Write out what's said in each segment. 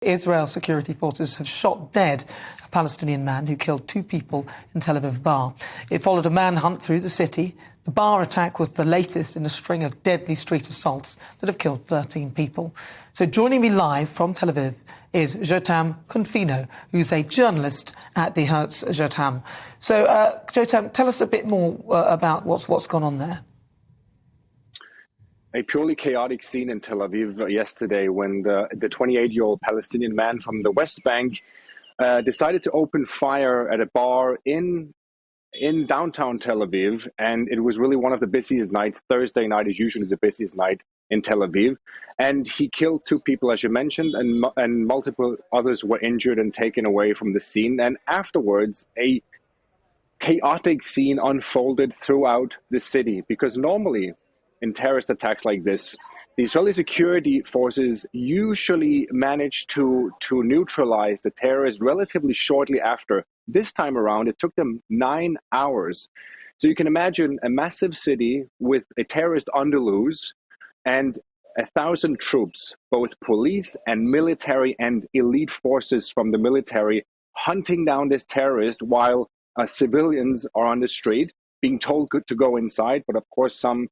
Israel security forces have shot dead a Palestinian man who killed 2 people in Tel Aviv bar. It followed a manhunt through the city. The bar attack was the latest in a string of deadly street assaults that have killed 13 people. So joining me live from Tel Aviv is Jotam Confina, who's a journalist at the Hertz Jotam. So, Jotam, tell us a bit more about what's gone on there. A purely chaotic scene in Tel Aviv yesterday when the 28-year-old Palestinian man from the West Bank decided to open fire at a bar in downtown Tel Aviv, and it was really one of the busiest nights. Thursday night is usually the busiest night in Tel Aviv, and he killed 2 people, as you mentioned, and multiple others were injured and taken away from the scene. And afterwards, a chaotic scene unfolded throughout the city, because normally in terrorist attacks like this, the Israeli security forces usually manage to neutralize the terrorists relatively shortly after. This time around, it took them 9 hours. So you can imagine a massive city with a terrorist on the loose and 1,000 troops, both police and military and elite forces from the military, hunting down this terrorist while civilians are on the street being told to go inside. But of course, some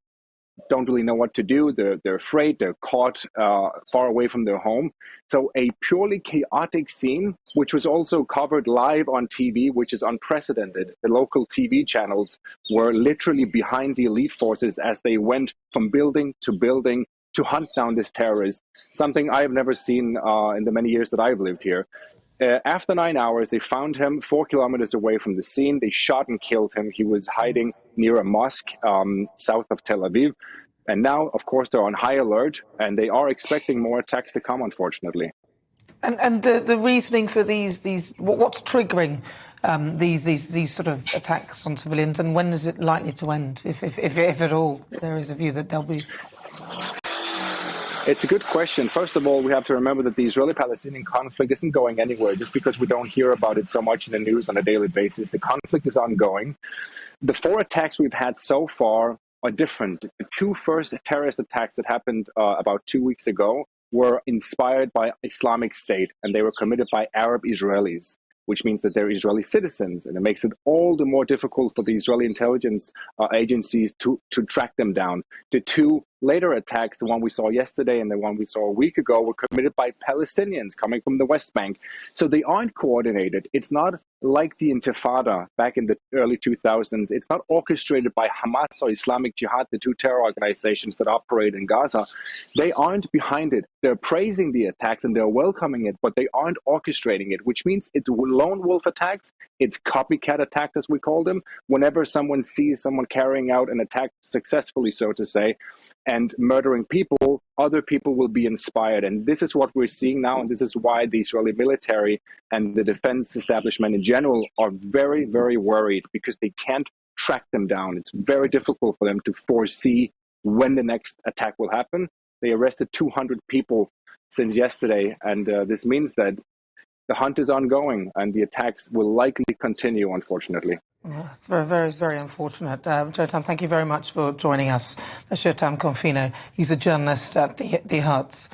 don't really know what to do. They're afraid. They're caught far away from their home. So a purely chaotic scene, which was also covered live on TV, which is unprecedented. The local TV channels were literally behind the elite forces as they went from building to hunt down this terrorist, something I have never seen in the many years that I've lived here. After 9 hours, they found him 4 kilometers away from the scene. They shot and killed him. He was hiding near a mosque south of Tel Aviv. And now, of course, they're on high alert, and they are expecting more attacks to come, unfortunately. And the reasoning for these what's triggering these sort of attacks on civilians, and when is it likely to end, if at all there is a view that there'll be? It's a good question. First of all, we have to remember that the Israeli-Palestinian conflict isn't going anywhere just because we don't hear about it so much in the news on a daily basis. The conflict is ongoing. The 4 attacks we've had so far are different. The 2 first terrorist attacks that happened about 2 weeks ago were inspired by Islamic State, and they were committed by Arab Israelis, which means that they're Israeli citizens, and it makes it all the more difficult for the Israeli intelligence agencies to track them down. The 2 later attacks, the one we saw yesterday and the one we saw a week ago, were committed by Palestinians coming from the West Bank. So they aren't coordinated. It's not like the Intifada back in the early 2000s. It's not orchestrated by Hamas or Islamic Jihad, the 2 terror organizations that operate in Gaza. They aren't behind it. They're praising the attacks and they're welcoming it, but they aren't orchestrating it, which means it's lone wolf attacks. It's copycat attacks, as we call them. Whenever someone sees someone carrying out an attack successfully, so to say, and murdering people, other people will be inspired. And this is what we're seeing now. And this is why the Israeli military and the defense establishment in general are very, very worried, because they can't track them down. It's very difficult for them to foresee when the next attack will happen. They arrested 200 people since yesterday. And this means that the hunt is ongoing and the attacks will likely continue, unfortunately. Yeah, it's very, very, very unfortunate. Jotam, thank you very much for joining us. That's Jotam Confina. He's a journalist at the Hertz.